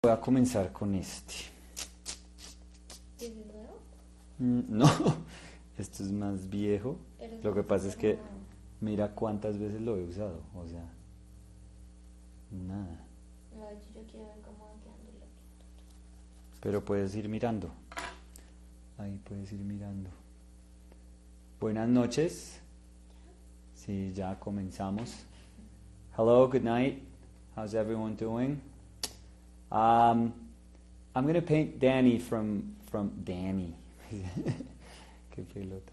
Voy a comenzar con este. ¿Es nuevo? No, esto es más viejo. Lo que pasa es que mira cuántas veces lo he usado, o sea, nada. No, yo quiero ver cómo va quedando el lápiz. Pero puedes ir mirando. Ahí puedes ir mirando. Buenas noches. Sí, ya comenzamos. Hello, good night. How's everyone doing? I'm going to paint Danny from Danny. Qué pelota.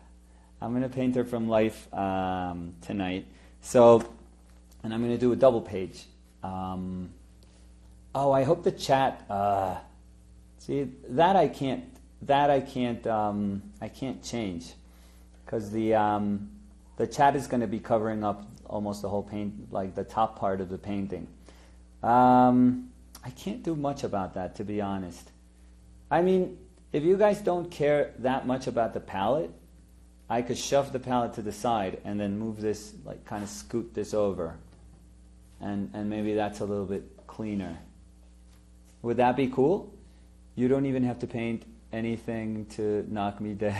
I'm going to paint her from life tonight. So, and I'm going to do a double page. I hope the chat. See, I can't change, because the chat is going to be covering up almost the whole paint, like the top part of the painting. I can't do much about that, to be honest. I mean, if you guys don't care that much about the palette, I could shove the palette to the side and then move this, like kind of scoot this over. And maybe that's a little bit cleaner. Would that be cool? You don't even have to paint anything to knock me dead.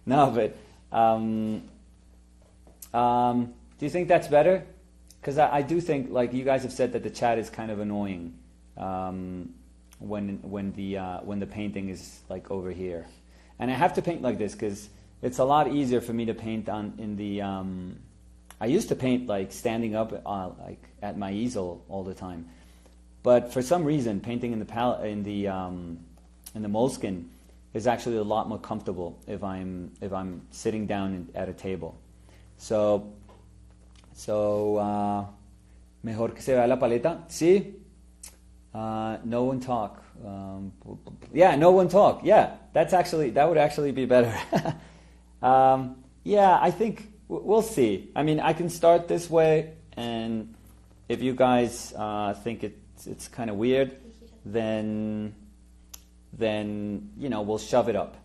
No, but do you think that's better? Because I do think, like you guys have said, that the chat is kind of annoying when the painting is like over here, and I have to paint like this because it's a lot easier for me to paint I used to paint like standing up like at my easel all the time, but for some reason painting in the moleskin is actually a lot more comfortable if I'm sitting down at a table. So mejor que se vea la paleta. Sí. No one talk. Yeah, no one talk. Yeah, that would actually be better. Yeah, I think we'll see. I mean, I can start this way, and if you guys think it's kind of weird, then we'll shove it up.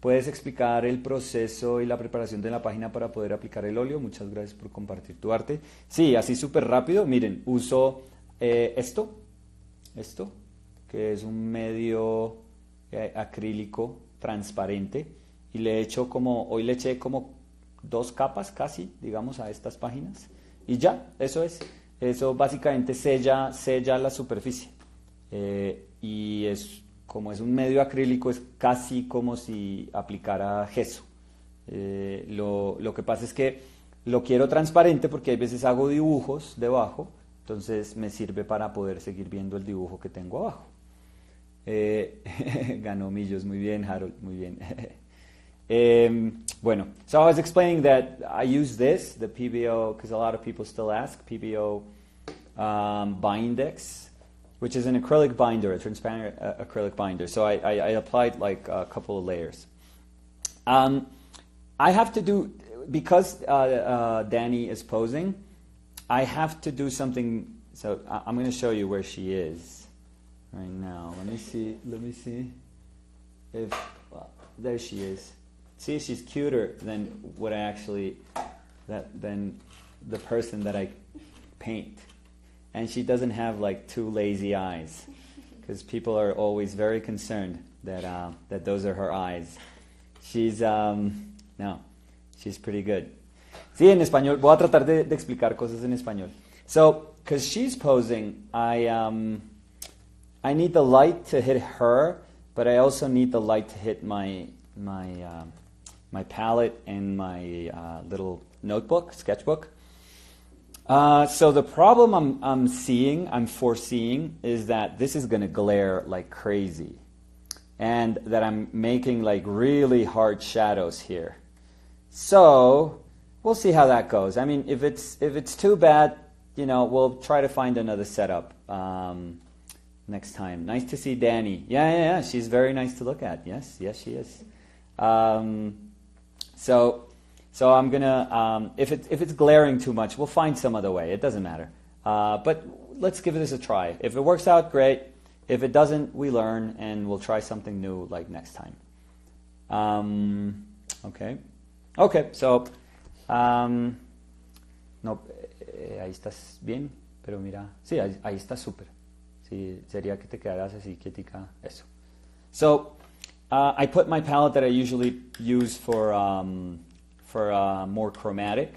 ¿Puedes explicar el proceso y la preparación de la página para poder aplicar el óleo? Muchas gracias por compartir tu arte. Sí, así súper rápido. Miren, uso esto, que es un medio acrílico transparente, y hoy le eché como 2 capas casi, digamos, a estas páginas. Y ya, eso es. Eso básicamente sella la superficie. Y como es un medio acrílico, es casi como si aplicara gesso. Lo que pasa es que lo quiero transparente porque hay veces hago dibujos debajo, entonces me sirve para poder seguir viendo el dibujo que tengo abajo. Ganó Millos, muy bien, Harold, muy bien. Bueno, so I was explaining that I use this, the PBO, because a lot of people still ask, PBO Bindex, which is an acrylic binder, a transparent acrylic binder. So I applied like a couple of layers. I have to do, because Danny is posing, I have to do something. So I'm going to show you where she is right now. Let me see if, there she is. See, she's cuter than than the person that I paint. And she doesn't have like 2 lazy eyes, because people are always very concerned that those are her eyes. She's pretty good. Sí, en español. Voy a tratar de explicar cosas en español. So, because she's posing, I need the light to hit her, but I also need the light to hit my palette and my little notebook, sketchbook. So the problem I'm foreseeing is that this is going to glare like crazy, and that I'm making like really hard shadows here. So we'll see how that goes. I mean, if it's too bad, we'll try to find another setup next time. Nice to see Danny. Yeah. She's very nice to look at. Yes, she is. So I'm gonna, if it's glaring too much, we'll find some other way. It doesn't matter. But let's give this a try. If it works out, great. If it doesn't, we learn, and we'll try something new like next time. Okay. So, no, ahí estás bien, pero mira, sí, ahí está súper. Sí, sería que te quedaras así quietica, eso. So, I put my palette that I usually use for more chromatic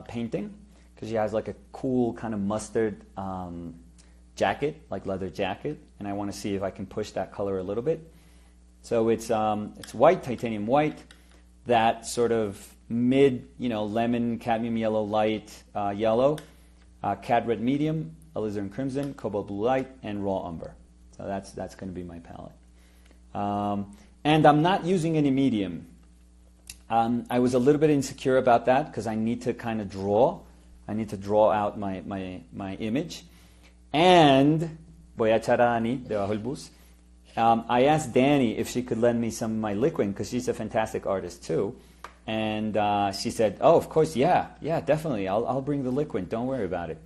painting, because she has like a cool kind of mustard jacket, like leather jacket, and I want to see if I can push that color a little bit. So it's white, titanium white, that sort of mid, lemon, cadmium yellow, light yellow, cad red medium, alizarin crimson, cobalt blue light, and raw umber. So that's going to be my palette. And I'm not using any medium. I was a little bit insecure about that because I need to kind of draw. I need to draw out my image. And voy a echar a Dani debajo el bus. I asked Dani if she could lend me some of my liquid because she's a fantastic artist too. And she said, "Oh, of course, yeah, definitely. I'll bring the liquid. Don't worry about it."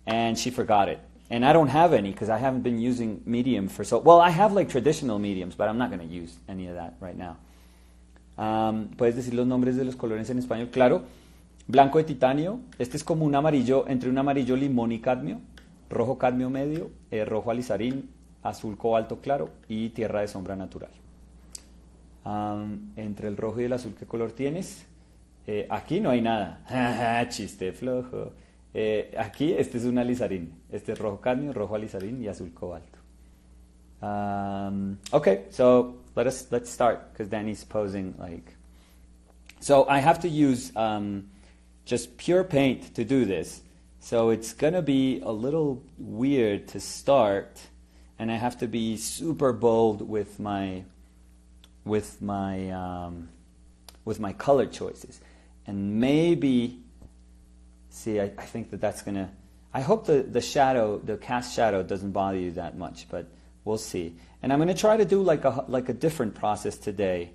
And she forgot it. And I don't have any because I haven't been using medium for so... Well, I have like traditional mediums, but I'm not going to use any of that right now. ¿Puedes decir los nombres de los colores en español? Claro. Blanco de titanio. Este es como un amarillo, entre un amarillo limón y cadmio. Rojo cadmio medio. Rojo alizarín. Azul cobalto claro. Y tierra de sombra natural. Entre el rojo y el azul, ¿qué color tienes? Aquí no hay nada. Chiste flojo. Aquí este es un alizarín. Este es rojo cadmio, rojo alizarín y azul cobalto. Okay, so let's start because Dani's posing like. So I have to use just pure paint to do this. So it's gonna be a little weird to start, and I have to be super bold with my color choices, and maybe. See, I think that's going to... I hope the shadow, the cast shadow doesn't bother you that much, but we'll see. And I'm going to try to do like a different process today,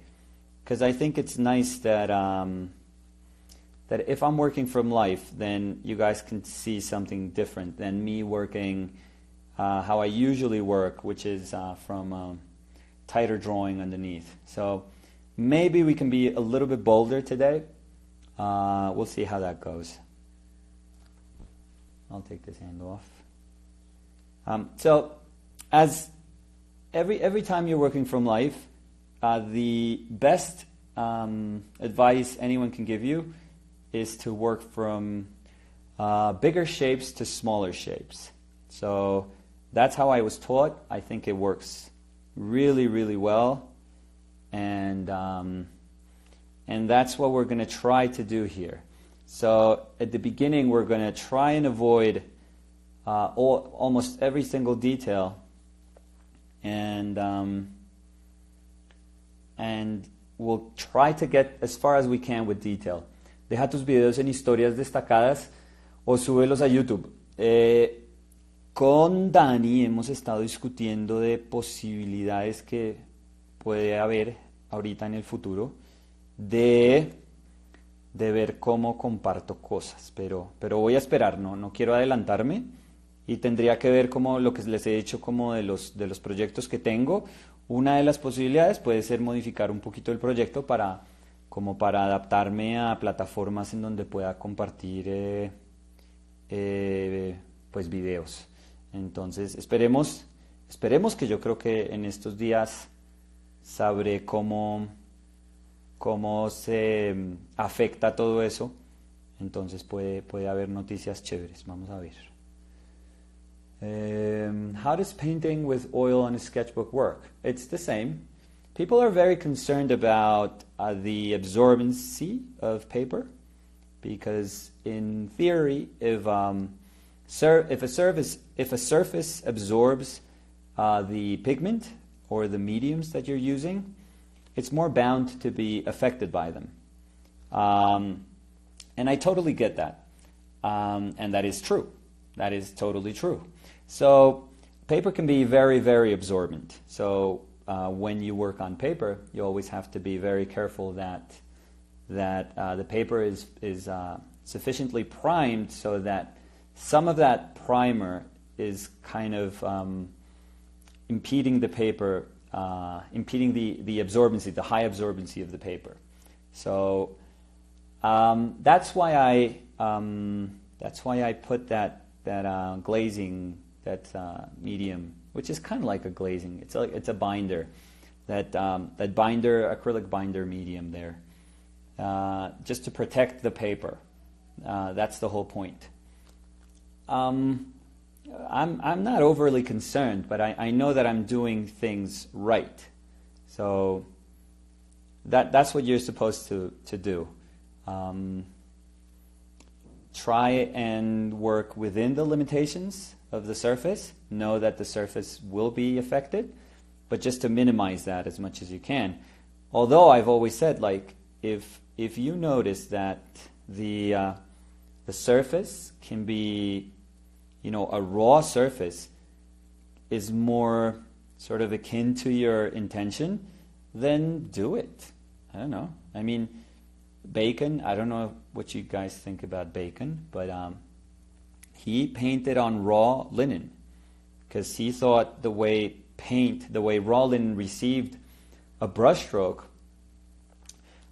because I think it's nice that that if I'm working from life, then you guys can see something different than me working how I usually work, which is from tighter drawing underneath. So maybe we can be a little bit bolder today. We'll see how that goes. I'll take this handle off. So, as every time you're working from life, the best advice anyone can give you is to work from bigger shapes to smaller shapes. So that's how I was taught. I think it works really, really well, and that's what we're going to try to do here. So at the beginning, we're going to try and avoid almost every single detail, and we'll try to get as far as we can with detail. Deja tus videos en historias destacadas o súbelos a YouTube. Con Dani hemos estado discutiendo de posibilidades que puede haber ahorita en el futuro de ver cómo comparto cosas, pero voy a esperar, no quiero adelantarme, y tendría que ver como lo que les he dicho como de los proyectos que tengo. Una de las posibilidades puede ser modificar un poquito el proyecto para adaptarme a plataformas en donde pueda compartir pues videos. Entonces esperemos que yo creo que en estos días sabré cómo se afecta todo eso. Entonces puede haber noticias chéveres. Vamos a ver. How does painting with oil on a sketchbook work? It's the same. People are very concerned about the absorbency of paper, because in theory, if a surface absorbs the pigment or the mediums that you're using, it's more bound to be affected by them. And I totally get that. And that is true. That is totally true. So paper can be very, very absorbent. So when you work on paper, you always have to be very careful that the paper is sufficiently primed so that some of that primer is kind of impeding the paper, impeding the absorbency, the high absorbency of the paper. So that's why I put that glazing medium, which is kind of like a glazing. It's a binder, that binder, acrylic binder medium there, just to protect the paper. That's the whole point. I'm not overly concerned, but I know that I'm doing things right. So that's what you're supposed to do. Try and work within the limitations of the surface. Know that the surface will be affected, but just to minimize that as much as you can. Although I've always said, like, if you notice that the surface can be, a raw surface is more sort of akin to your intention, then do it. I don't know. I mean, Bacon, I don't know what you guys think about Bacon, but he painted on raw linen because he thought the way raw linen received a brushstroke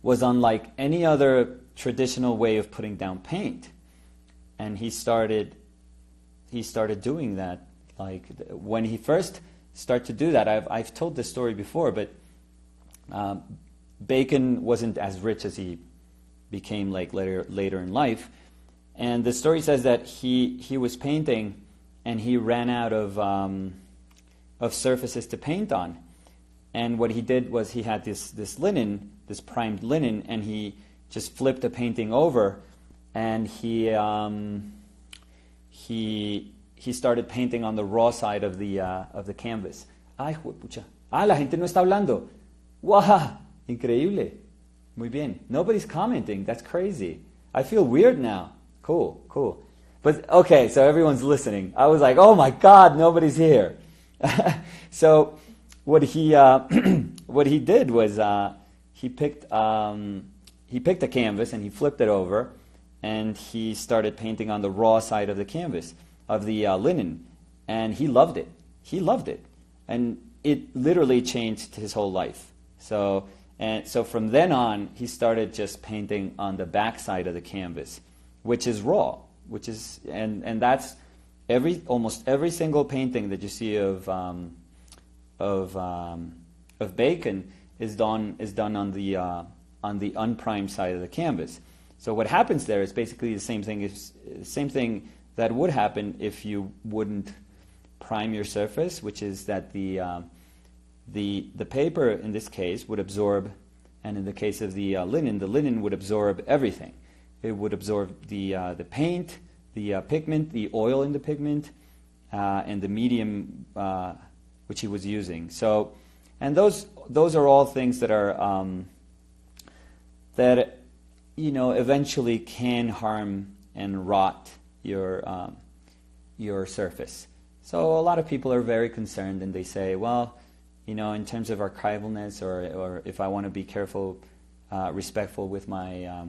was unlike any other traditional way of putting down paint. And he started doing that. Like, when he first started to do that, I've told this story before, but Bacon wasn't as rich as he became like later in life. And the story says that he was painting and he ran out of surfaces to paint on. And what he did was he had this linen, this primed linen, and he just flipped the painting over, and he started painting on the raw side of the canvas. Ay, juepucha. La gente no está hablando. ¡Wow! Increíble. Muy bien. Nobody's commenting. That's crazy. I feel weird now. Cool. But okay, so everyone's listening. I was like, oh my God, nobody's here. So what he did was he picked a canvas and he flipped it over, and he started painting on the raw side of the canvas of the linen, and he loved it. And it literally changed his whole life. So from then on, he started just painting on the back side of the canvas, which is raw, and that's almost every single painting that you see of Bacon is done on the unprimed side of the canvas. So what happens there is basically the same thing that would happen if you wouldn't prime your surface, which is that the paper in this case would absorb, and in the case of the linen would absorb everything. It would absorb the paint, the pigment, the oil in the pigment, and the medium which he was using. So, and those are all things that are that eventually can harm and rot your surface. So a lot of people are very concerned, and they say, well, in terms of archivalness, or if I want to be careful, respectful with my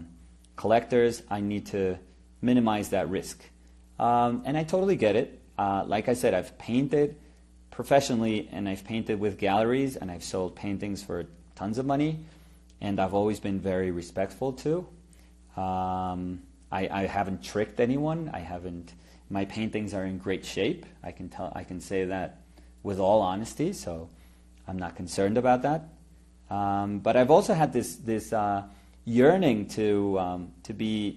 collectors, I need to minimize that risk. And I totally get it. Like I said, I've painted professionally, and I've painted with galleries, and I've sold paintings for tons of money, and I've always been very respectful too. I haven't tricked anyone. My paintings are in great shape. I can say that with all honesty, so I'm not concerned about that. But I've also had this yearning to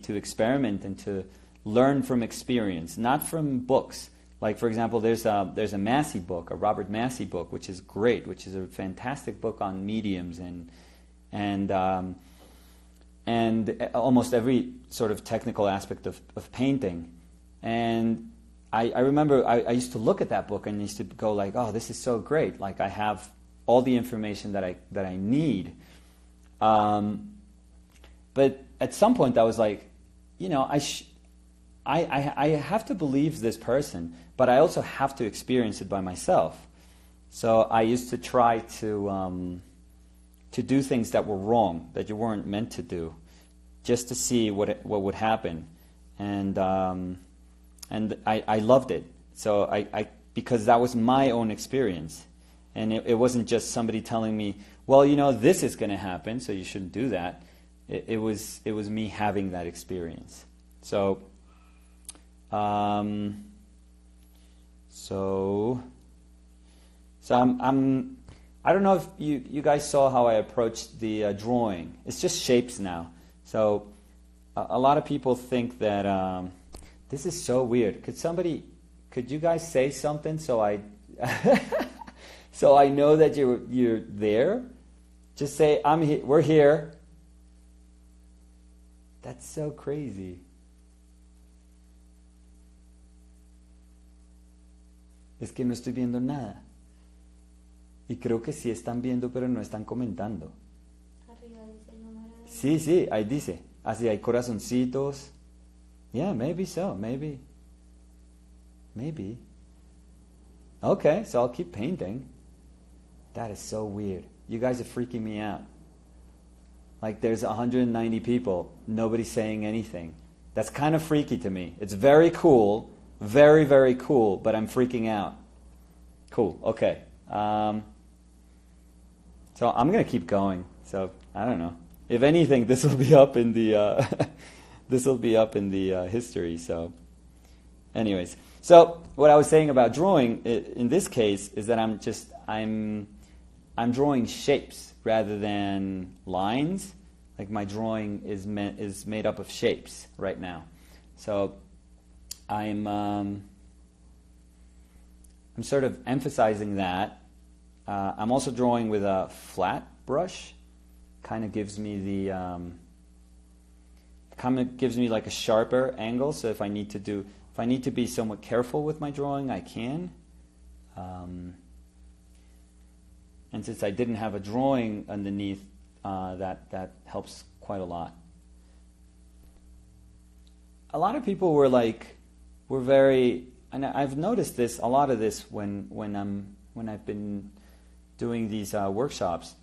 experiment and to learn from experience, not from books. Like, for example, there's a Massey book, a Robert Massey book, which is great, which is a fantastic book on mediums and almost every sort of technical aspect of painting. And I remember I used to look at that book and used to go like, oh, this is so great. Like, I have all the information that I need. But at some point I was like, I have to believe this person, but I also have to experience it by myself. So I used to try to do things that were wrong, that you weren't meant to do, just to see what would happen. And I loved it. So I because that was my own experience. And it wasn't just somebody telling me, well, this is going to happen, so you shouldn't do that. It was me having that experience. So So I don't know if you guys saw how I approached the drawing. It's just shapes now. So a lot of people think that this is so weird. Could you guys say something so I so I know that you're there? Just say I'm here. We're here. That's so crazy. Es que no estoy viendo nada. Y creo que sí están viendo, pero no están comentando. Arriba dice el número de... Sí, sí, ahí dice. Así hay corazoncitos. Yeah, maybe so, maybe. Maybe. Okay, so I'll keep painting. That is so weird. You guys are freaking me out. Like there's 190 people, nobody's saying anything. That's kind of freaky to me. It's very cool, very, very cool, but I'm freaking out. Cool, okay. So I'm going to keep going. So I don't know. If anything, this will be up in the history. So, anyways, so what I was saying about drawing in this case is that I'm drawing shapes rather than lines. Like my drawing is made up of shapes right now. So I'm sort of emphasizing that. I'm also drawing with a flat brush. Kind of gives me like a sharper angle. So if I need to be somewhat careful with my drawing, I can. And since I didn't have a drawing underneath, that helps quite a lot. A lot of people were very, and I've noticed this, a lot of this when I've been doing these workshops.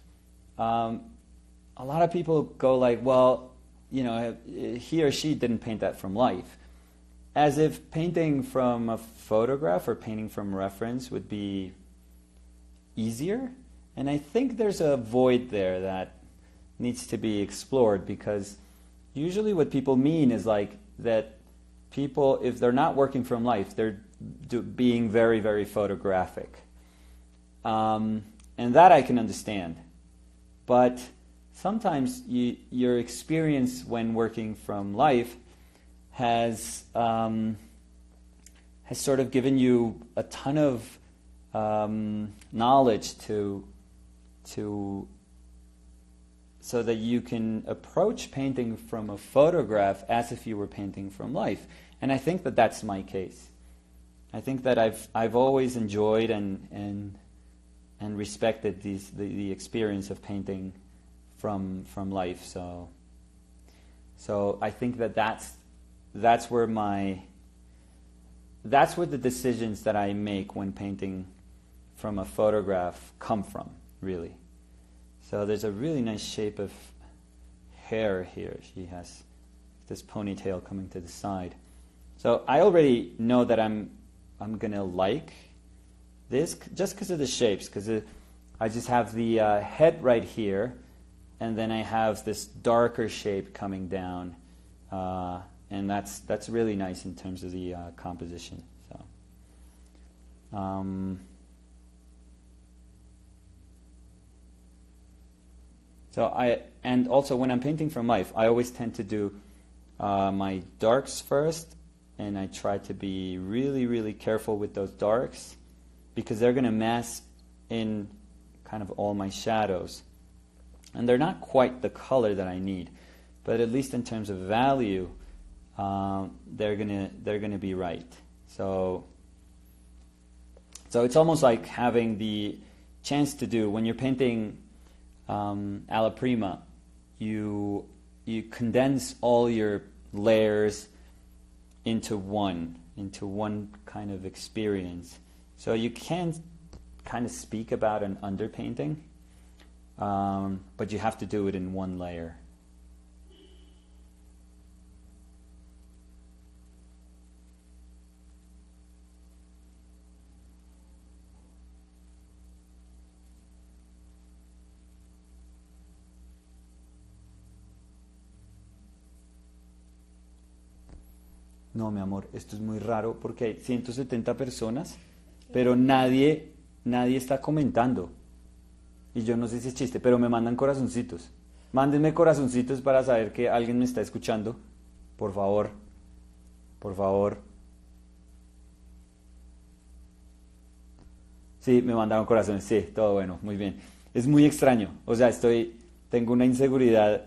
A lot of people go like, well, he or she didn't paint that from life. As if painting from a photograph or painting from reference would be easier. And I think there's a void there that needs to be explored, because usually what people mean is like that people, if they're not working from life, they're being very, very photographic. And that I can understand. But sometimes your experience when working from life has sort of given you a ton of knowledge so that you can approach painting from a photograph as if you were painting from life. And I think that that's my case. I think that I've always enjoyed and respected the experience of painting from life. So I think that's where the decisions that I make when painting from a photograph come from, really. So there's a really nice shape of hair here. She has this ponytail coming to the side. So I already know that I'm gonna like this just because of the shapes, because I just have the head right here, and then I have this darker shape coming down, and that's really nice in terms of the composition. And also when I'm painting from life, I always tend to do my darks first, and I try to be really, really careful with those darks, because they're going to mask in kind of all my shadows. And they're not quite the color that I need, but at least in terms of value, they're gonna be right. So it's almost like having the chance to do, when you're painting alla prima, you condense all your layers into one kind of experience. So you can kind of speak about an underpainting, but you have to do it in one layer. No, mi amor, esto es muy raro porque hay 170 personas pero nadie está comentando. Y yo no sé si es chiste, pero me mandan corazoncitos. Mándenme corazoncitos para saber que alguien me está escuchando. Por favor. Por favor. Sí, me mandaron corazones. Sí, todo bueno, muy bien. Es muy extraño. O sea, tengo una inseguridad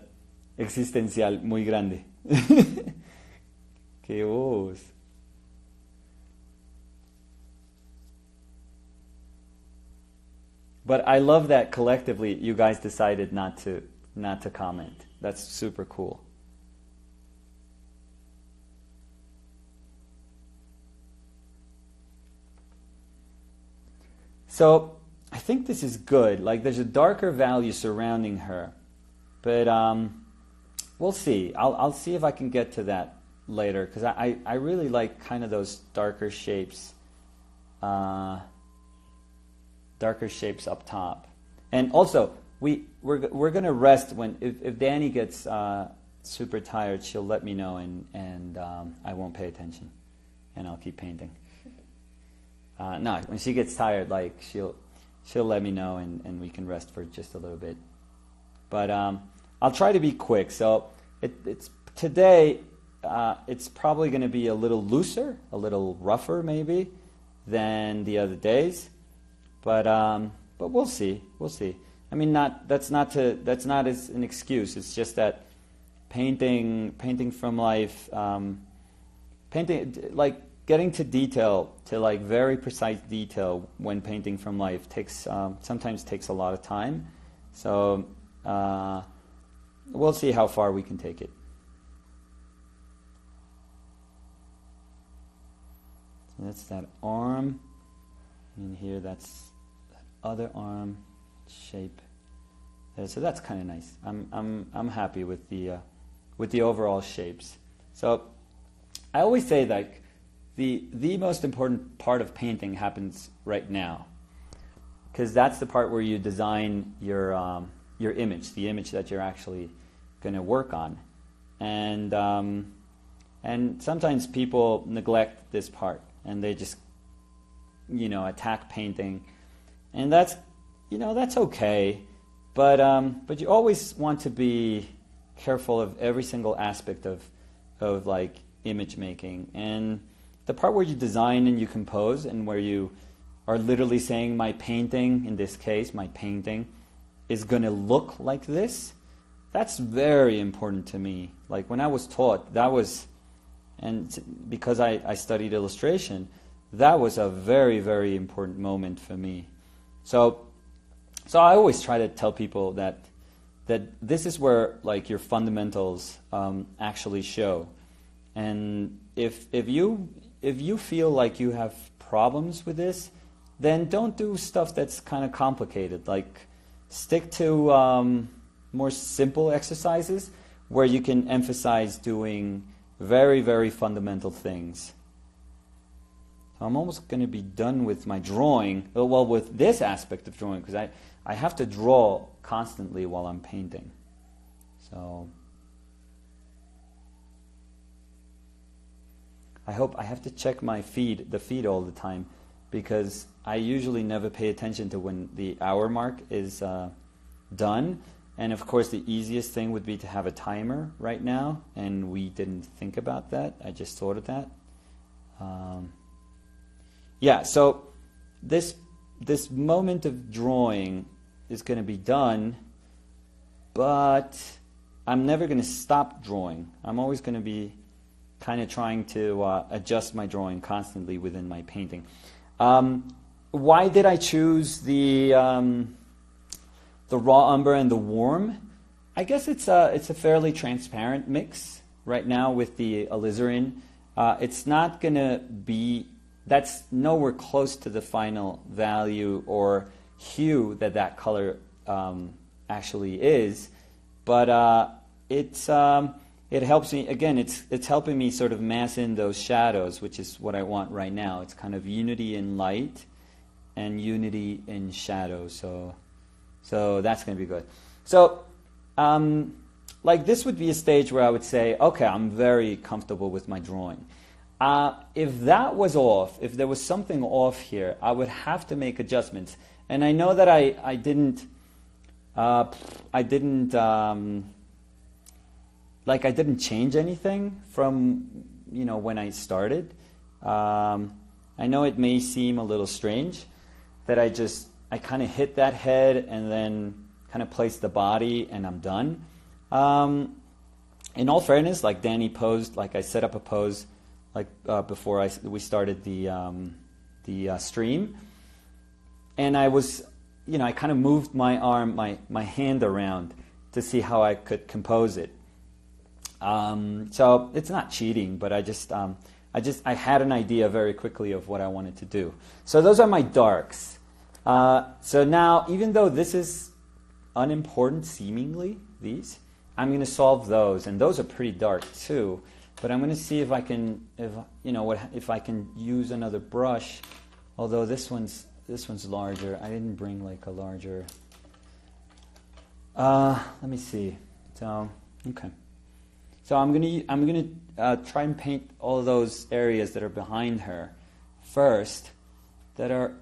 existencial muy grande. ¡Qué voz! But I love that collectively you guys decided not to comment. That's super cool. So I think this is good. Like there's a darker value surrounding her, but we'll see. I'll see if I can get to that later because I really like kind of those darker shapes. Darker shapes up top, and also we're gonna rest if Danny gets super tired, she'll let me know and I won't pay attention, and I'll keep painting. No, when she gets tired, like she'll let me know and we can rest for just a little bit. But I'll try to be quick. So it's today. It's probably going to be a little looser, a little rougher maybe than the other days. But we'll see. We'll see. I mean, that's not as an excuse. It's just that painting from life, painting like getting to detail, to like very precise detail when painting from life sometimes takes a lot of time. So we'll see how far we can take it. So that's that arm, and here that's that other arm shape. So that's kind of nice. I'm happy with the overall shapes. So I always say that the most important part of painting happens right now, because that's the part where you design your image, the image that you're actually going to work on, and sometimes people neglect this part and they just attack painting, and that's okay, but you always want to be careful of every single aspect of like image making. And the part where you design and you compose and where you are literally saying my painting, in this case, my painting is going to look like this, that's very important to me. Like when I was taught, and because I studied illustration, that was a very, very important moment for me. So I always try to tell people that this is where like your fundamentals actually show. And if you feel like you have problems with this, then don't do stuff that's kind of complicated. Like stick to more simple exercises where you can emphasize doing very, very fundamental things. So I'm almost going to be done with my drawing, well, with this aspect of drawing, because I have to draw constantly while I'm painting. So I have to check the feed all the time, because I usually never pay attention to when the hour mark is done. And of course the easiest thing would be to have a timer right now, and we didn't think about that. I just thought of that. So this moment of drawing is going to be done, but I'm never going to stop drawing. I'm always going to be kind of trying to adjust my drawing constantly within my painting. Why did I choose the raw umber and the warm? I guess it's a fairly transparent mix right now with the alizarin. It's not going to be, that's nowhere close to the final value or hue that color actually is, but it helps me, again, it's helping me sort of mass in those shadows, which is what I want right now. It's kind of unity in light and unity in shadow, so that's going to be good. So like this would be a stage where I would say, okay, I'm very comfortable with my drawing. If that was off, if there was something off here, I would have to make adjustments. And I know that I didn't change anything from, when I started. I know it may seem a little strange that I kind of hit that head and then kind of place the body and I'm done. In all fairness, like Danny posed, like I set up a pose before we started the stream, and I was, I kind of moved my arm, my hand around to see how I could compose it. So it's not cheating, but I had an idea very quickly of what I wanted to do. So those are my darks. So now, even though this is unimportant seemingly, I'm going to solve those, and those are pretty dark too. But I'm going to see if I can, if I can use another brush. Although this one's larger. I didn't bring like a larger. Let me see. So okay. So I'm gonna try and paint all those areas that are behind her first, that are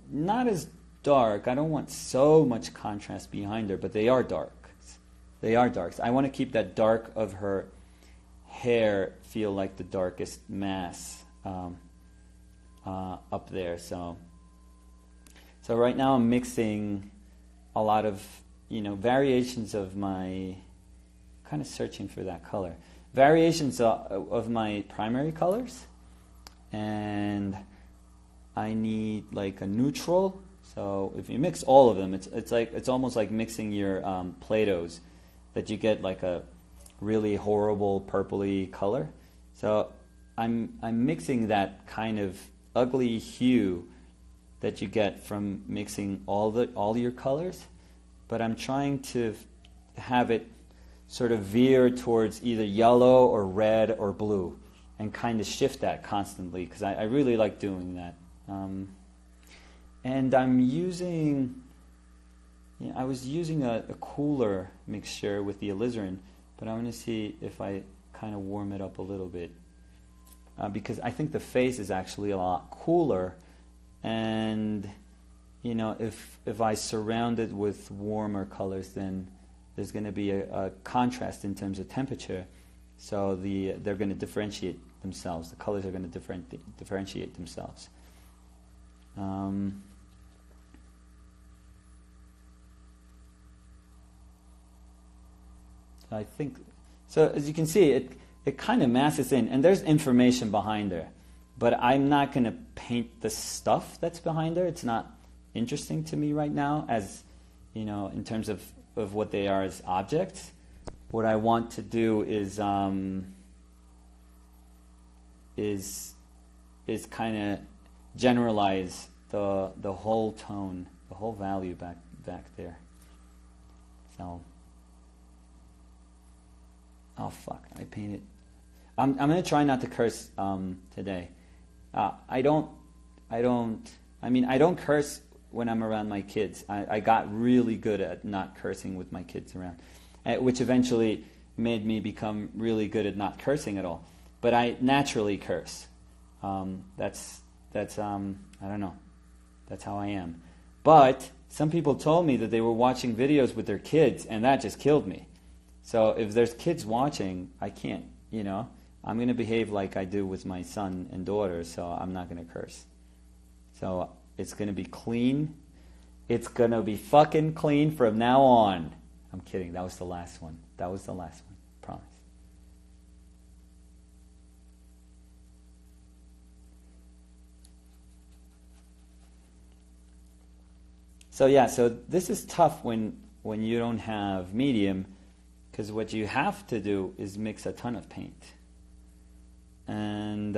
not as dark. I don't want so much contrast behind her, but they are dark. They are darks. I want to keep that dark of her hair feel like the darkest mass up there. So right now I'm mixing a lot of variations of my, kind of searching for that color, variations of my primary colors, and I need like a neutral. So if you mix all of them, it's almost like mixing your Play-Dohs, that you get like a really horrible purpley color. So I'm mixing that kind of ugly hue that you get from mixing all your colors, but I'm trying to have it sort of veer towards either yellow or red or blue, and kind of shift that constantly, because I really like doing that. And I'm using, I was using a cooler mixture with the alizarin, but I'm going to see if I kind of warm it up a little bit, because I think the face is actually a lot cooler, and if I surround it with warmer colors, then there's going to be a contrast in terms of temperature, so they're going to differentiate themselves. The colors are going to differentiate themselves. I think so. As you can see, it kind of masses in, and there's information behind her, but I'm not going to paint the stuff that's behind her. It's not interesting to me right now, as in terms of what they are as objects. What I want to do is kind of generalize the whole tone, the whole value back there. So, oh fuck, I painted. I'm gonna try not to curse today. I don't curse when I'm around my kids. I got really good at not cursing with my kids around, which eventually made me become really good at not cursing at all. But I naturally curse. That's I don't know. That's how I am. But some people told me that they were watching videos with their kids, and that just killed me. So if there's kids watching, I can't, I'm going to behave like I do with my son and daughter, so I'm not going to curse. So it's going to be clean. It's going to be fucking clean from now on. I'm kidding. That was the last one. Promise. So this is tough when you don't have medium, because what you have to do is mix a ton of paint. And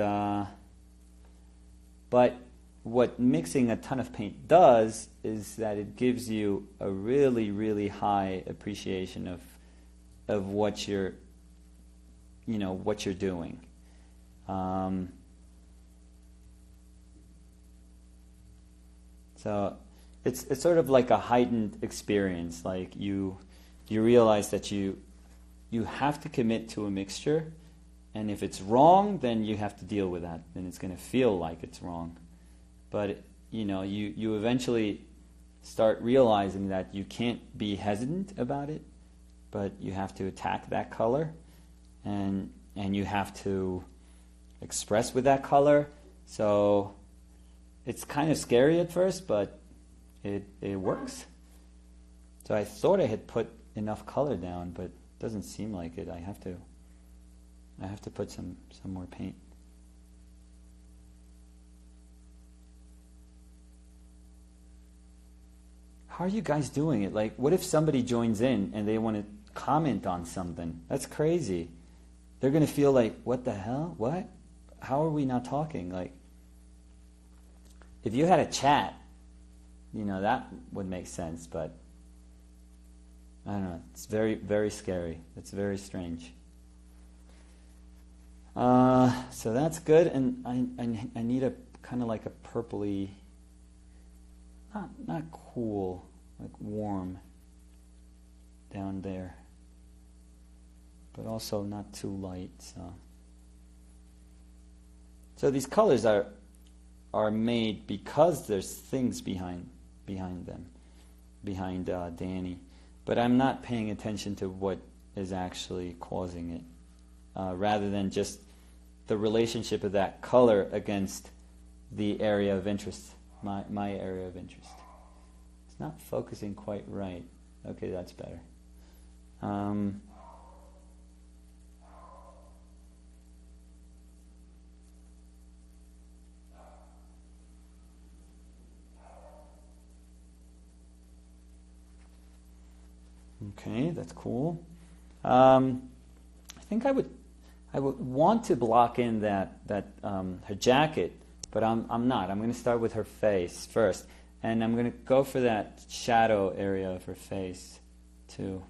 but what mixing a ton of paint does is that it gives you a really, really high appreciation of what you're doing. So it's sort of like a heightened experience. Like you realize that you have to commit to a mixture, And if it's wrong, then you have to deal with that. Then it's going to feel like it's wrong. But, you eventually start realizing that you can't be hesitant about it, but you have to attack that color, and you have to express with that color. So it's kind of scary at first, but it works. So I thought I had put enough color down, but it doesn't seem like it. I have to put some more paint. How are you guys doing it? Like, what if somebody joins in and they want to comment on something? That's crazy. They're going to feel like, what the hell? What? How are we not talking? Like, if you had a chat, that would make sense, but I don't know. It's very, very scary. It's very strange. So that's good, and I need a kind of like a purpley, not cool, like warm down there, but also not too light. So these colors are made because there's things behind them, behind Danny, but I'm not paying attention to what is actually causing it, rather than just the relationship of that color against the area of interest, my area of interest. It's not focusing quite right. Okay, that's better. Okay, that's cool. I think I would want to block in that her jacket, but I'm not. I'm going to start with her face first, and I'm going to go for that shadow area of her face too.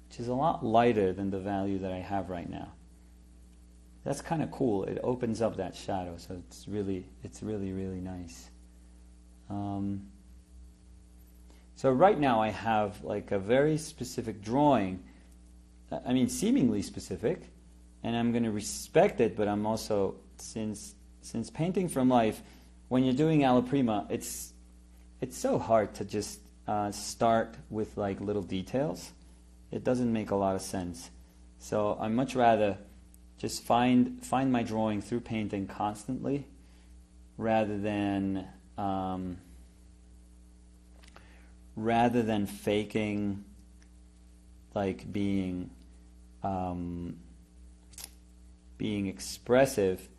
Which is a lot lighter than the value that I have right now. That's kind of cool. It opens up that shadow, so it's really, really nice. So right now I have like a very specific drawing, seemingly specific, and I'm going to respect it, but I'm also, since painting from life, when you're doing alla prima, it's so hard to just start with like little details. It doesn't make a lot of sense. So I much rather just find my drawing through painting constantly, rather than faking like being expressive,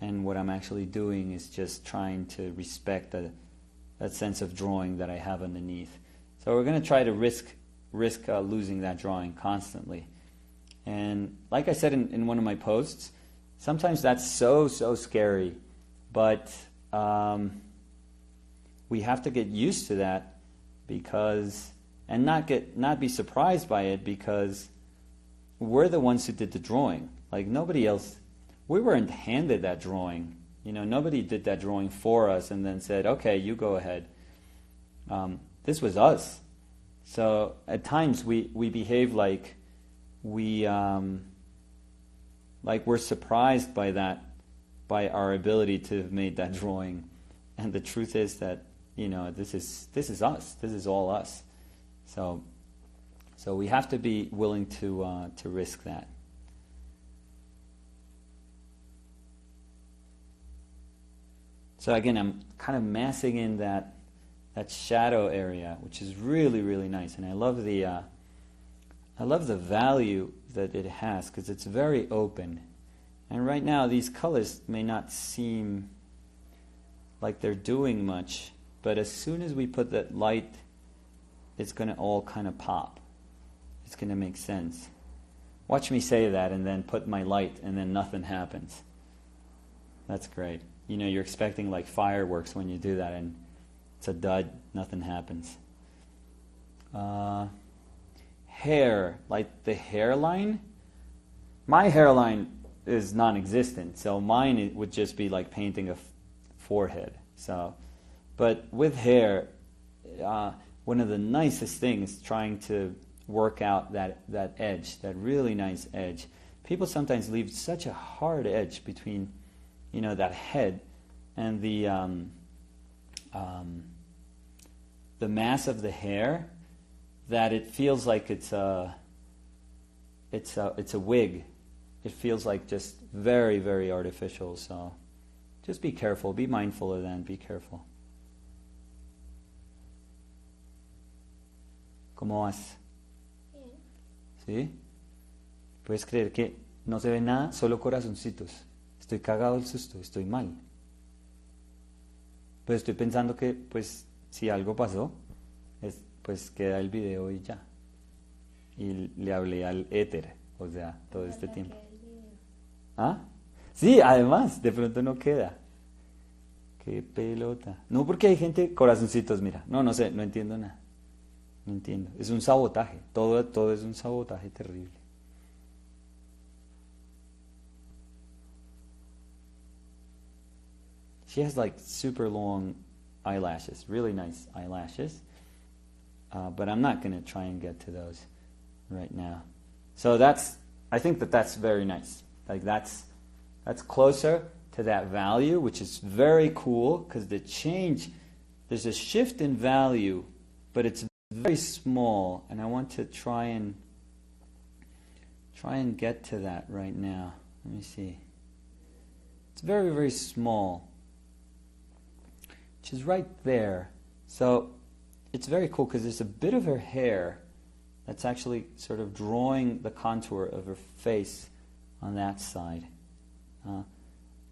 and what I'm actually doing is just trying to respect that sense of drawing that I have underneath. So we're going to try to risk losing that drawing constantly. And like I said in one of my posts, sometimes that's so scary, but we have to get used to that, and not be surprised by it, because we're the ones who did the drawing. Like nobody else, we weren't handed that drawing. Nobody did that drawing for us and then said, okay, you go ahead. This was us. So at times we behave like we're surprised by our ability to have made that drawing, and the truth is that this is us. This is all us. So we have to be willing to risk that. So again, I'm kind of massing in that shadow area, which is really, really nice, and I love the value that it has, because it's very open. And right now these colors may not seem like they're doing much, but as soon as we put that light, it's going to all kind of pop. It's going to make sense. Watch me say that and then put my light and then nothing happens. That's great. You're expecting like fireworks when you do that, and it's a dud, nothing happens. Hair, like the hairline. My hairline is non-existent, so mine would just be like painting a forehead. So But with hair, one of the nicest things is trying to work out that edge, that really nice edge. People sometimes leave such a hard edge between, that head and the mass of the hair, that it feels like it's a wig. It feels like just very, very artificial. So just be careful, be mindful of that, and be careful. ¿Cómo vas? Bien. ¿Sí? Puedes creer que no se ve nada, solo corazoncitos. Estoy cagado del susto, estoy mal. Pues estoy pensando que, pues, si algo pasó, pues queda el video y ya. Y le hablé al éter, o sea, todo este tiempo. ¿Ah? Sí, además, de pronto no queda. Qué pelota. No, porque hay gente, corazoncitos, mira. No sé, no entiendo nada. No entiendo. Es un sabotaje. Todo es un sabotaje terrible. She has like super long eyelashes, really nice eyelashes. But I'm not going to try and get to those right now. So I think that's very nice. Like that's closer to that value, which is very cool because there's a shift in value, but it's very small, and I want to try and get to that right now. Let me see. It's very, very small, which is right there. So it's very cool because there's a bit of her hair that's actually sort of drawing the contour of her face on that side.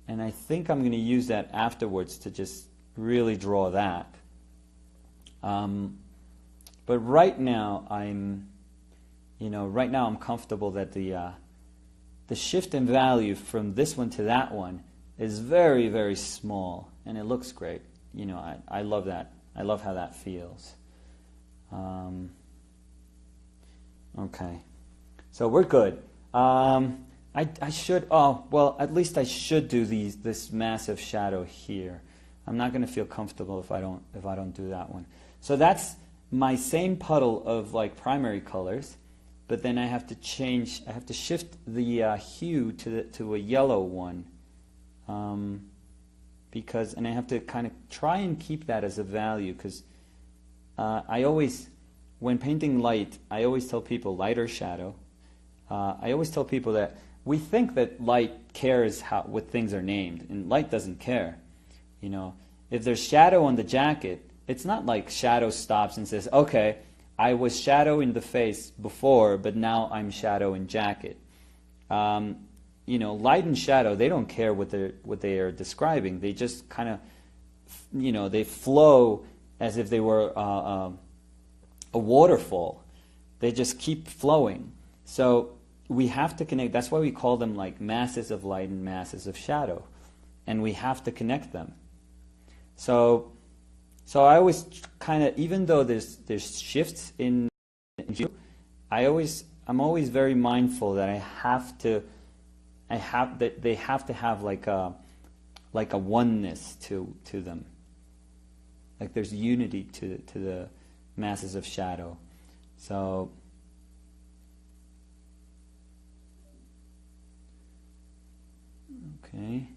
And I think I'm going to use that afterwards to just really draw that. But right now I'm comfortable that the shift in value from this one to that one is very, very small, and it looks great. I love that. I love how that feels. Okay, so we're good. I should. At least I should do this massive shadow here. I'm not going to feel comfortable if I don't do that one. So that's my same puddle of like primary colors, but then I have to shift the hue to a yellow one, because I have to kind of try and keep that as a value, because when painting light, I always tell people light or shadow. I always tell people that we think that light cares what things are named, and light doesn't care. If there's shadow on the jacket, it's not like shadow stops and says, okay, I was shadow in the face before, but now I'm shadow in jacket. Light and shadow, they don't care what they are describing. They just kind of, they flow as if they were a waterfall. They just keep flowing. So we have to connect. That's why we call them like masses of light and masses of shadow, and we have to connect them. So I always kind of, even though there's shifts in view, I'm always very mindful that they have to have like a oneness to them. Like there's unity to the masses of shadow. So okay.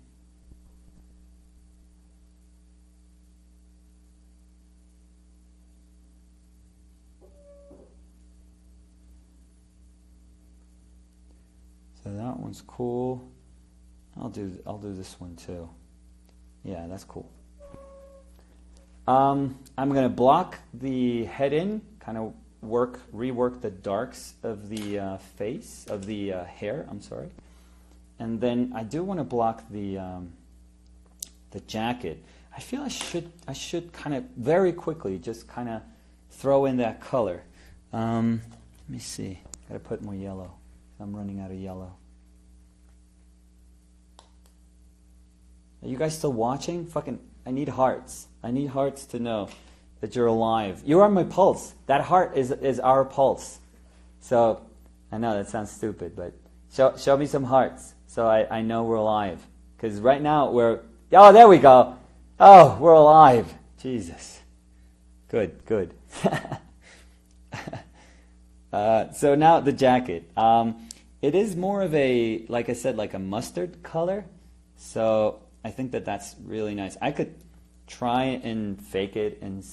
So that one's cool. I'll do this one too. Yeah, that's cool. I'm going to block the head in, kind of rework the darks of the face, of the hair, I'm sorry. And then I do want to block the jacket. I feel I should kind of very quickly just kind of throw in that color. Let me see. Got to put more yellow. I'm running out of yellow. Are you guys still watching? I need hearts. I need hearts to know that you're alive. You are my pulse. That heart is our pulse. So, I know that sounds stupid, but show me some hearts so I know we're alive. Because right now oh, there we go. Oh, we're alive. Jesus. Good, good. So now the jacket. It is more of a, like I said, like a mustard color. So I think that that's really nice. I could try and fake it and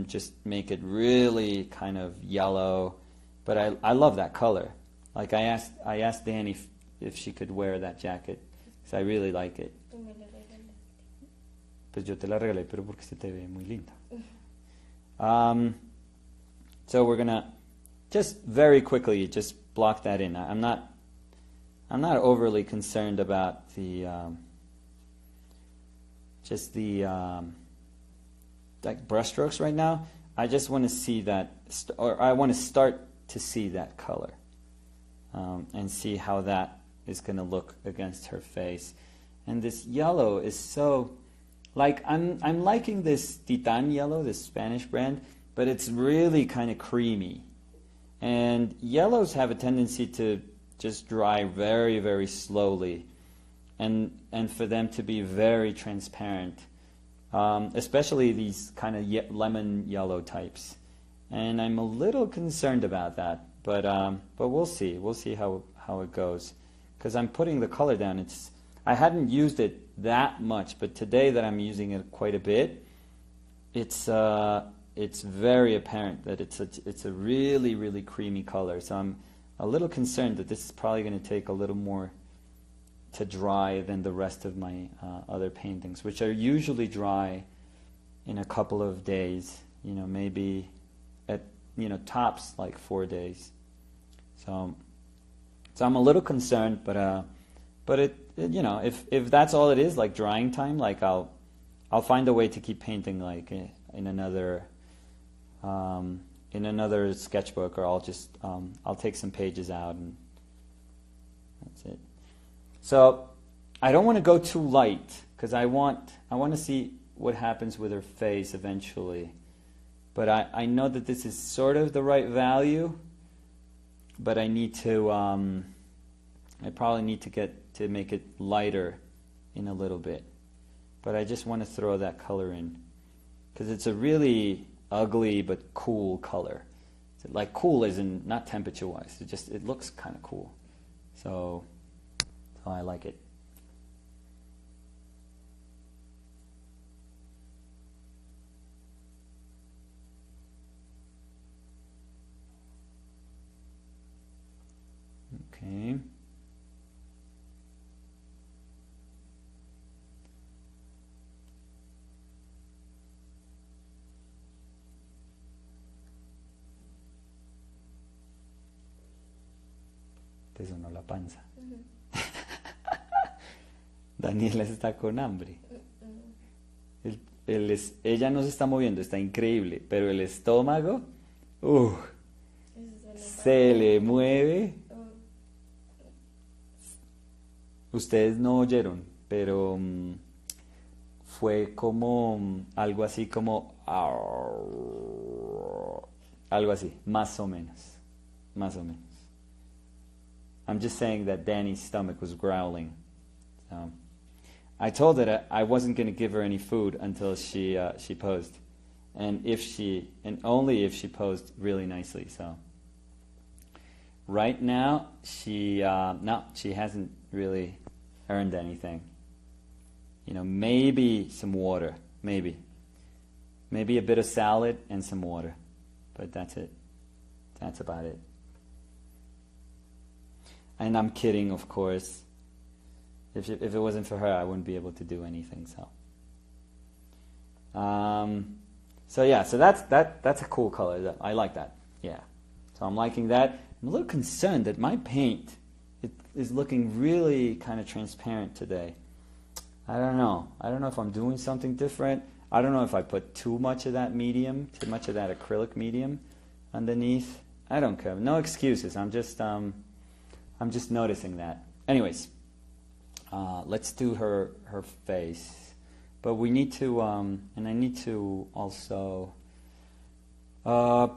just make it really kind of yellow, but I love that color. Like I asked Danny if she could wear that jacket, because I really like it. Tú me lo regalaste. Pues yo te la regalé, pero porque se te ve muy linda. So we're gonna just very quickly just block that in. I'm not overly concerned about the like brushstrokes right now. I just want to see that, or I want to start to see that color, and see how that is going to look against her face. And this yellow is so, like, I'm liking this Titan yellow, this Spanish brand, but it's really kind of creamy. And yellows have a tendency to just dry very, very slowly, and for them to be very transparent, especially these kind of lemon yellow types. And I'm a little concerned about that, but we'll see. We'll see how it goes, because I'm putting the color down. I hadn't used it that much, but today that I'm using it quite a bit, it's very apparent that it's a really, really creamy color. So I'm a little concerned that this is probably going to take a little more to dry than the rest of my other paintings, which are usually dry in a couple of days, maybe at tops like 4 days. So I'm a little concerned, but it if that's all it is, like drying time, like I'll find a way to keep painting like in another sketchbook, or I'll take some pages out and that's it. So I don't want to go too light, because I want to see what happens with her face eventually. But I know that this is sort of the right value, but I need to I probably need to make it lighter in a little bit. But I just want to throw that color in, because it's a really ugly but cool color. Like cool as in not temperature wise. It looks kind of cool. So I like it. Okay. Te sonó la panza. Daniela está con hambre. Ella no se está moviendo, está increíble, pero el estómago, se le mueve. Ustedes no oyeron, pero fue como algo así como algo así, más o menos. I'm just saying that Danny's stomach was growling. So I told her that I wasn't going to give her any food until she posed, and only if she posed really nicely. So right now she hasn't really earned anything. Maybe some water, maybe a bit of salad and some water, but that's it. That's about it. And I'm kidding, of course. If it wasn't for her, I wouldn't be able to do anything. So that's a cool color. I like that. Yeah. So I'm liking that. I'm a little concerned that my paint is looking really kind of transparent today. I don't know if I'm doing something different. I don't know if I put too much of that acrylic medium underneath. I don't care. No excuses. I'm just noticing that. Anyways, let's do her face. But we need to, and I need to also, I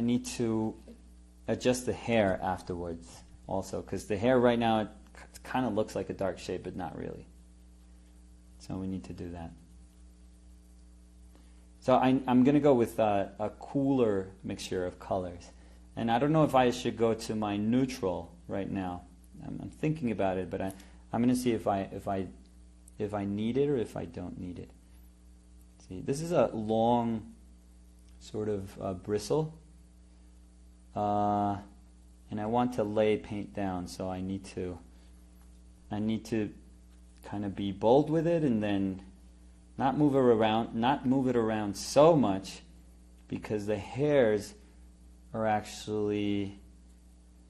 need to adjust the hair afterwards also, because the hair right now, it kind of looks like a dark shade, but not really. So we need to do that. So I'm going to go with a cooler mixture of colors. And I don't know if I should go to my neutral right now. I'm thinking about it, but I'm going to see if I need it or if I don't need it. See, this is a long sort of bristle. And I want to lay paint down, so I need to kind of be bold with it and then not move it around so much, because the hairs are actually,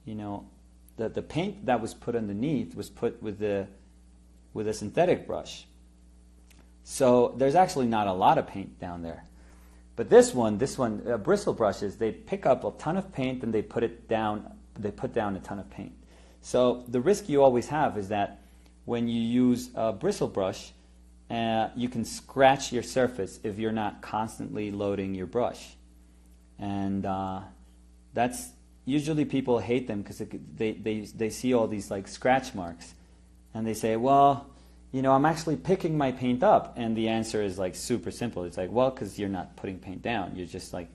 the paint that was put underneath was put with a synthetic brush. So there's actually not a lot of paint down there. But this one, bristle brushes, they pick up a ton of paint and they put down a ton of paint. So the risk you always have is that when you use a bristle brush, you can scratch your surface if you're not constantly loading your brush. And that's usually people hate them because they see all these like scratch marks. And they say, well, I'm actually picking my paint up. And the answer is like super simple. It's like, well, because you're not putting paint down. You're just like,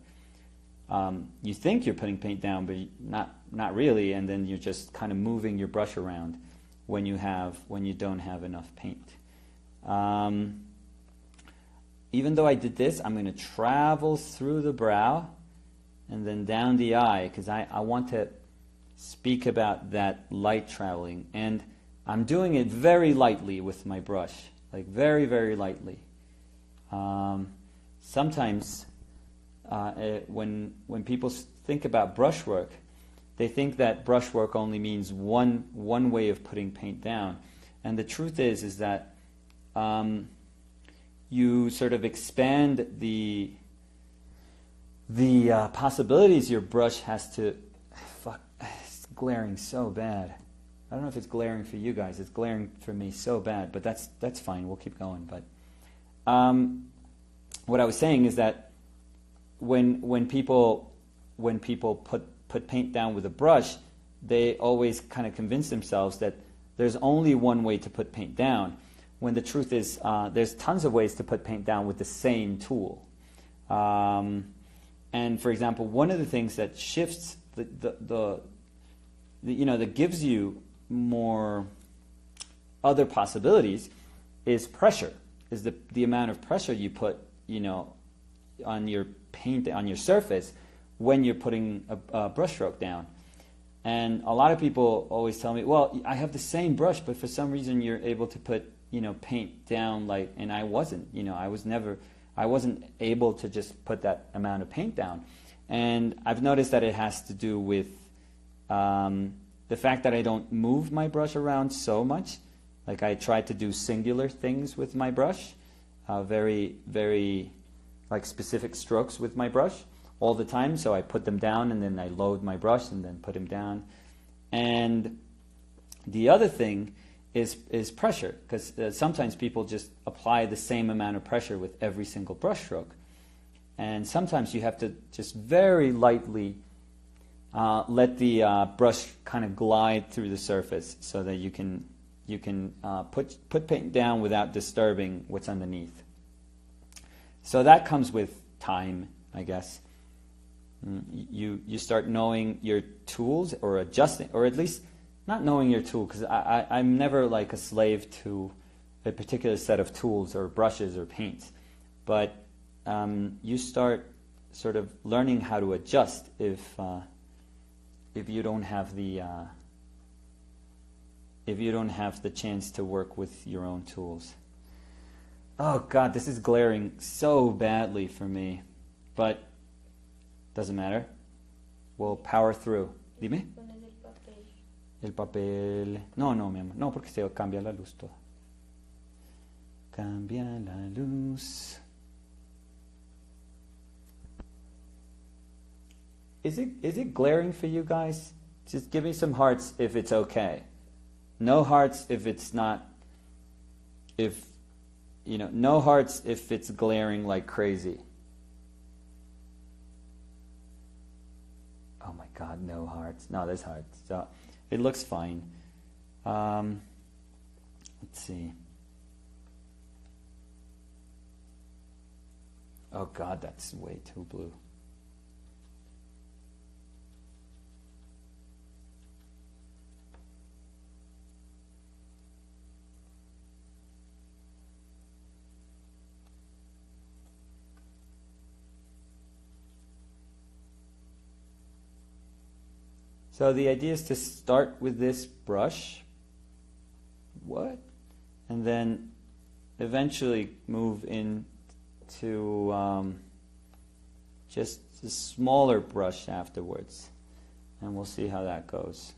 you think you're putting paint down, but not really. And then you're just kind of moving your brush around when you don't have enough paint. Even though I did this, I'm going to travel through the brow and then down the eye, because I want to speak about that light traveling. And I'm doing it very lightly with my brush, like very, very lightly. Sometimes when people think about brushwork, they think that brushwork only means one way of putting paint down. And the truth is that you sort of expand the possibilities your brush has to... Fuck, it's glaring so bad. I don't know if it's glaring for you guys. It's glaring for me so bad, but that's fine. We'll keep going. But what I was saying is that when people put paint down with a brush, they always kind of convince themselves that there's only one way to put paint down, when the truth is there's tons of ways to put paint down with the same tool. And for example, one of the things that shifts that gives you more other possibilities is pressure, is the amount of pressure you put on your paint, on your surface, when you're putting a brush stroke down. And a lot of people always tell me, well, I have the same brush, but for some reason you're able to put paint down, like, and I wasn't. I wasn't able to just put that amount of paint down. And I've noticed that it has to do with the fact that I don't move my brush around so much. Like, I try to do singular things with my brush, very, very like specific strokes with my brush all the time. So I put them down and then I load my brush and then put them down. And the other thing is pressure, because sometimes people just apply the same amount of pressure with every single brush stroke. And sometimes you have to just very lightly let the brush kind of glide through the surface so that you can put paint down without disturbing what's underneath. So that comes with time, I guess. You start knowing your tools, or adjusting, or at least not knowing your tool, because I'm never like a slave to a particular set of tools or brushes or paints. But you start sort of learning how to adjust if you don't have the chance to work with your own tools. Oh God, this is glaring so badly for me, but doesn't matter. We'll power through. Dime. El papel. No, mi amor. No, porque se cambia la luz toda. Cambia la luz. Is it glaring for you guys? Just give me some hearts if it's okay. No hearts if it's not. No hearts if it's glaring like crazy. Oh my God, no hearts. No, there's hearts. So it looks fine. Let's see. Oh God, that's way too blue. So the idea is to start with this brush. What? And then eventually move into just a smaller brush afterwards. And we'll see how that goes.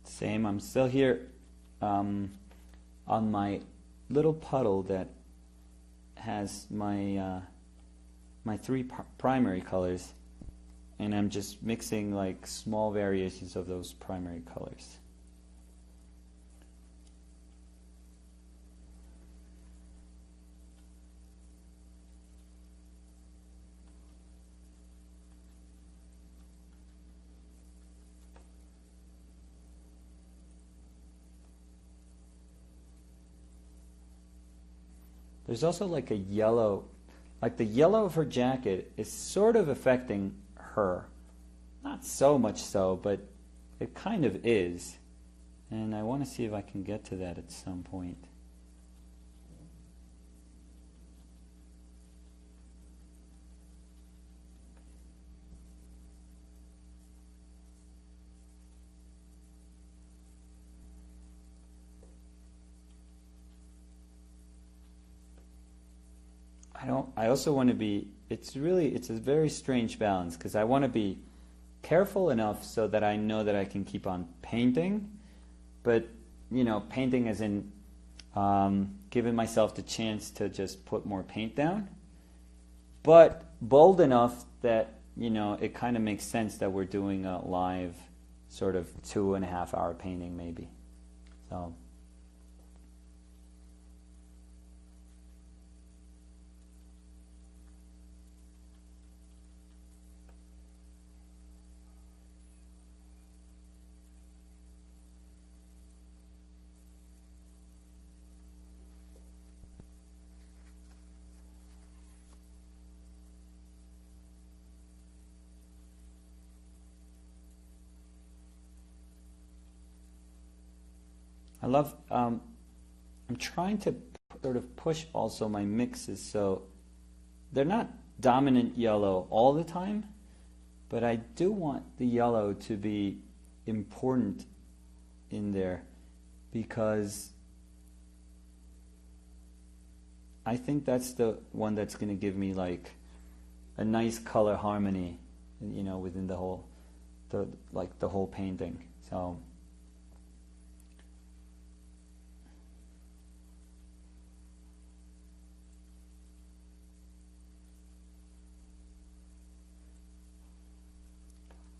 Same, I'm still here on my little puddle that has my my three primary colors, and I'm just mixing like small variations of those primary colors. There's also like a yellow, like the yellow of her jacket is sort of affecting her. Not so much so, but it kind of is. And I want to see if I can get to that at some point. I also want to be, it's a very strange balance, because I want to be careful enough so that I know that I can keep on painting, but, you know, painting as in giving myself the chance to just put more paint down, but bold enough that, you know, it kind of makes sense that we're doing a live sort of 2.5 hour painting maybe. So. I love, I'm trying to sort of push also my mixes so they're not dominant yellow all the time, but I do want the yellow to be important in there, because I think that's the one that's going to give me like a nice color harmony, you know, within the whole painting. So.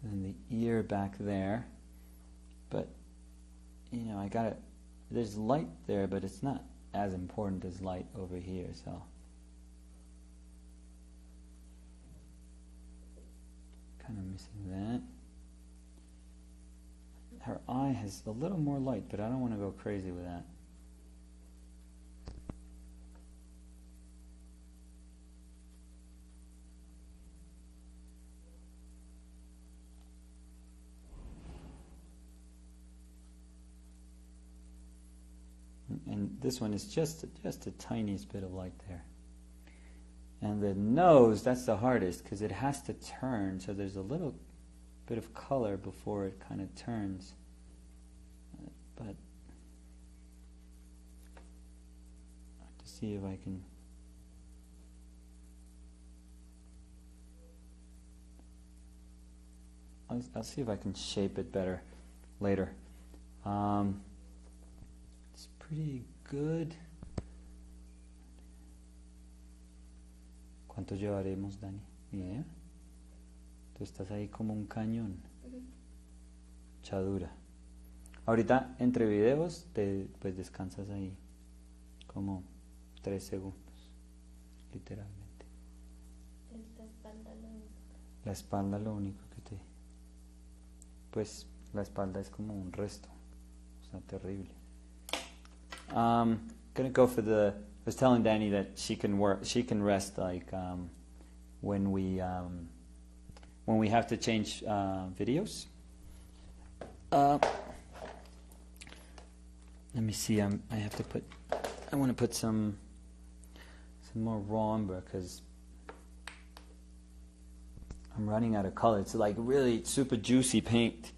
And the ear back there, but you know, I got it. There's light there, but it's not as important as light over here. So kind of missing that. Her eye has a little more light, but I don't want to go crazy with that. And this one is just the tiniest bit of light there. And the nose, that's the hardest, because it has to turn, so there's a little bit of color before it kind of turns. But I have to see if I can. I'll see if I can shape it better later. It's pretty good. ¿Cuánto llevaremos, Dani? Ni idea. Tú estás ahí como un cañón. Chadura. Ahorita, entre videos, pues descansas ahí como 3 segundos, literalmente. Es la espalda lo único. La espalda lo único que te... Pues la espalda es como un resto. O sea, terrible. Gonna go for the... I was telling Danny that she can rest like when we have to change videos. Let me see. I want to put some more raw umber because I'm running out of color. It's like really super juicy paint,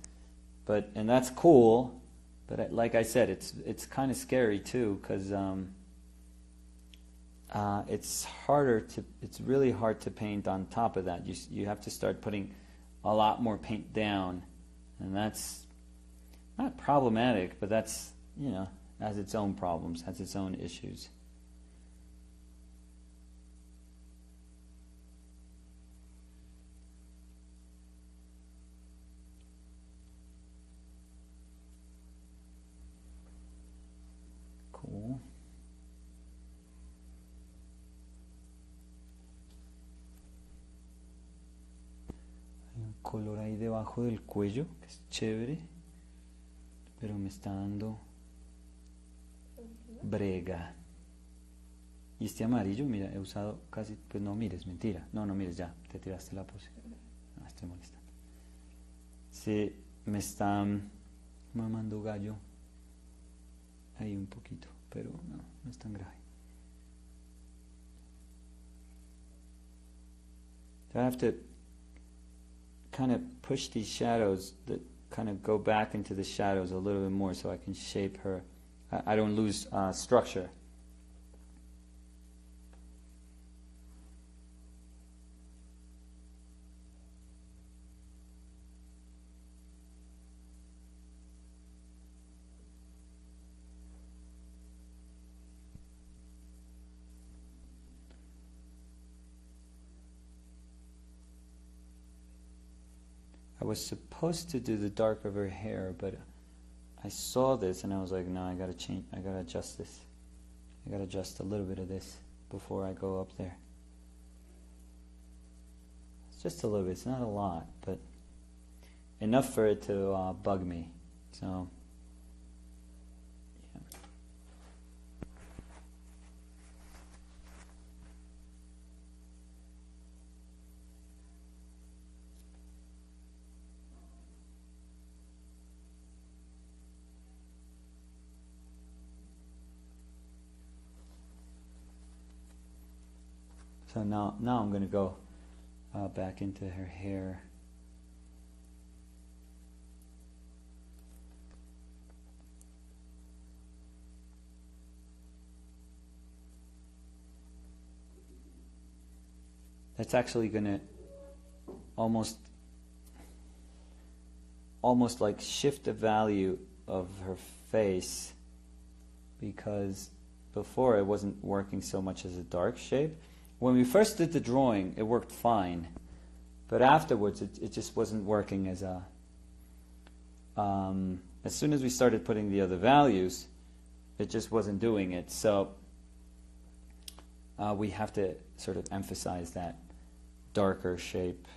and that's cool. But like I said, it's kind of scary too because it's really hard to paint on top of that. You have to start putting a lot more paint down, and that's not problematic, but that's, has its own problems, has its own issues. Cool. Hay un color ahí debajo del cuello que es chévere, pero me está dando brega. Y este amarillo, mira, he usado casi, pues no mires, mentira. No mires, ya, te tiraste la pose. No, estoy molestando. Sí, me está mamando gallo ahí un poquito, pero no es tan grave. So I have to kind of push these shadows that kind of go back into the shadows a little bit more so I can shape her. I don't lose structure. I was supposed to do the dark of her hair, but I saw this and I was like, no, I gotta change, I gotta adjust this. I gotta adjust a little bit of this before I go up there. It's just a little bit, it's not a lot, but enough for it to bug me. So, yeah. So now I'm going to go back into her hair. That's actually going to almost like shift the value of her face, because before it wasn't working so much as a dark shape. When we first did the drawing, it worked fine, but afterwards it just wasn't working as a... as soon as we started putting the other values, it just wasn't doing it. So we have to sort of emphasize that darker shape.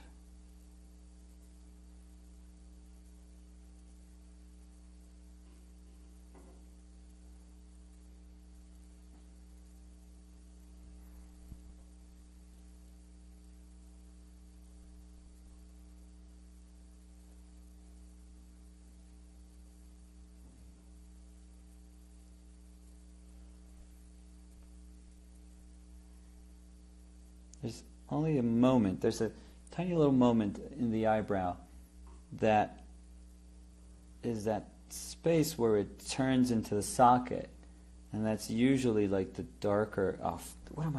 There's only a moment, there's a tiny little moment in the eyebrow that is that space where it turns into the socket, and that's usually like the darker... why am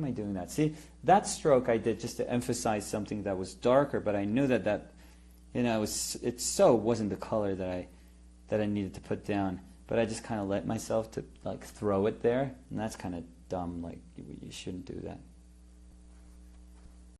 I doing that? See, that stroke I did just to emphasize something that was darker, but I knew that it wasn't the color that that I needed to put down, but I just kind of let myself to like throw it there, and that's kind of dumb. Like you shouldn't do that.